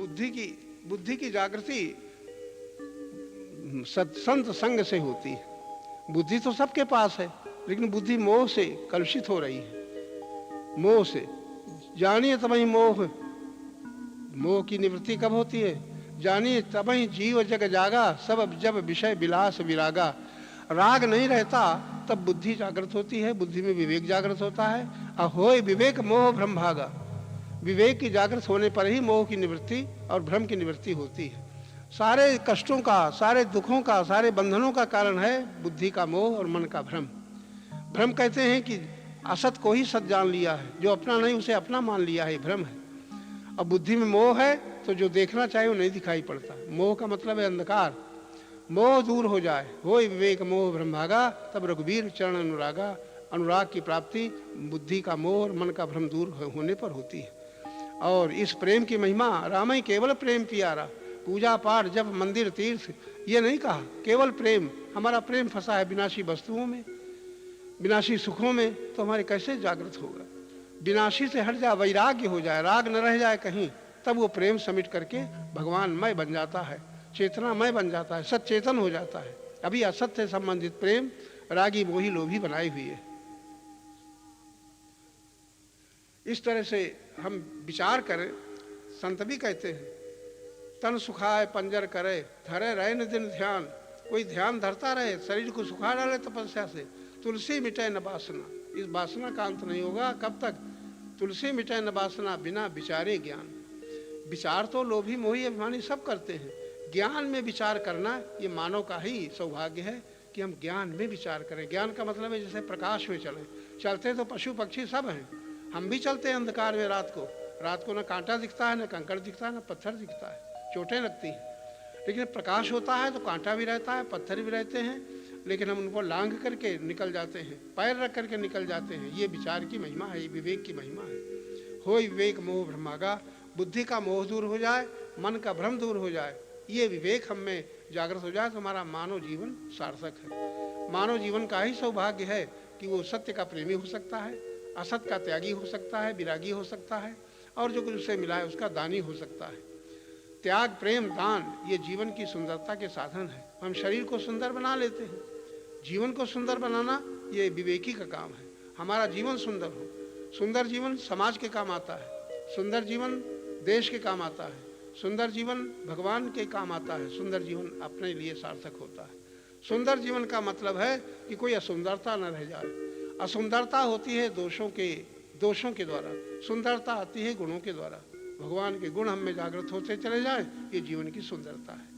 बुद्धि की जागृति सत्संत संग से होती है। बुद्धि तो सबके पास है, लेकिन बुद्धि मोह से कलुषित हो रही है। मोह से जानिए तबहि मोह, मोह की निवृत्ति कब होती है? जानिए तबहि जीव जग जागा, सब जब विषय विलास विरागा। राग नहीं रहता तब बुद्धि जागृत होती है, बुद्धि में विवेक जागृत होता है। अहोय विवेक मोह भ्रम भागा, विवेक की जागृत होने पर ही मोह की निवृत्ति और भ्रम की निवृत्ति होती है। सारे कष्टों का, सारे दुखों का, सारे बंधनों का कारण है बुद्धि का मोह और मन का भ्रम। भ्रम कहते हैं कि असत को ही सत जान लिया है, जो अपना नहीं उसे अपना मान लिया है, भ्रम है। अब बुद्धि में मोह है तो जो देखना चाहिए वो नहीं दिखाई पड़ता। मोह का मतलब है अंधकार। मोह दूर हो जाए, होय विवेक मोह भ्रम भागा, तब रघुवीर चरण अनुरागा। अनुराग की प्राप्ति बुद्धि का मोह और मन का भ्रम दूर होने पर होती है। और इस प्रेम की महिमा, रामई केवल प्रेम प्यारा, पूजा पाठ जब मंदिर तीर्थ, ये नहीं कहा केवल प्रेम। हमारा प्रेम फंसा है विनाशी वस्तुओं में, विनाशी सुखों में, तो हमारे कैसे जागृत होगा? विनाशी से हट जाए, वैराग्य हो जाए, राग न रह जाए कहीं, तब वो प्रेम समिट करके भगवानमय बन जाता है, चेतनामय बन जाता है, सचेतन हो जाता है। अभी असत से संबंधित प्रेम रागी मोही लोभी बनाई हुई है। इस तरह से हम विचार करें, संत भी कहते हैं तन सुखाए पंजर करे, धरे रहे न दिन ध्यान। कोई ध्यान धरता रहे, शरीर को सुखा डाले तपस्या से। तुलसी मिटे न बासना, इस वासना का अंत नहीं होगा। कब तक? तुलसी मिटे न बासना, बिना विचारे ज्ञान। विचार तो लोभी मोही अभिमानी सब करते हैं, ज्ञान में विचार करना ये मानव का ही सौभाग्य है कि हम ज्ञान में विचार करें। ज्ञान का मतलब है जैसे प्रकाश में चले। चलते तो पशु पक्षी सब हैं, हम भी चलते हैं अंधकार में। रात को न कांटा दिखता है, न कंकड़ दिखता है, न पत्थर दिखता है, चोटें लगती हैं। लेकिन प्रकाश होता है तो कांटा भी रहता है, पत्थर भी रहते हैं, लेकिन हम उनको लांघ करके निकल जाते हैं, पैर रख करके निकल जाते हैं। ये विचार की महिमा है, ये विवेक की महिमा है। होय विवेक मोह भ्रमागा, बुद्धि का मोह दूर हो जाए, मन का भ्रम दूर हो जाए, ये विवेक हम में जागृत हो जाए तो हमारा मानव जीवन सार्थक है। मानव जीवन का ही सौभाग्य है कि वो सत्य का प्रेमी हो सकता है, असत का त्यागी हो सकता है, विरागी हो सकता है, और जो कुछ उससे मिला है उसका दानी हो सकता है। त्याग, प्रेम, दान ये जीवन की सुंदरता के साधन है। हम शरीर को सुंदर बना लेते हैं, जीवन को सुंदर बनाना ये विवेकी का काम है। हमारा जीवन सुंदर हो, सुंदर जीवन समाज के काम आता है, सुंदर जीवन देश के काम आता है, सुंदर जीवन भगवान के काम आता है, सुंदर जीवन अपने लिए सार्थक होता है। सुंदर जीवन का मतलब है कि कोई असुंदरता न रह जाए। असुंदरता होती है दोषों के द्वारा, सुंदरता आती है गुणों के द्वारा। भगवान के गुण हम में जागृत होते चले जाएं, ये जीवन की सुंदरता है।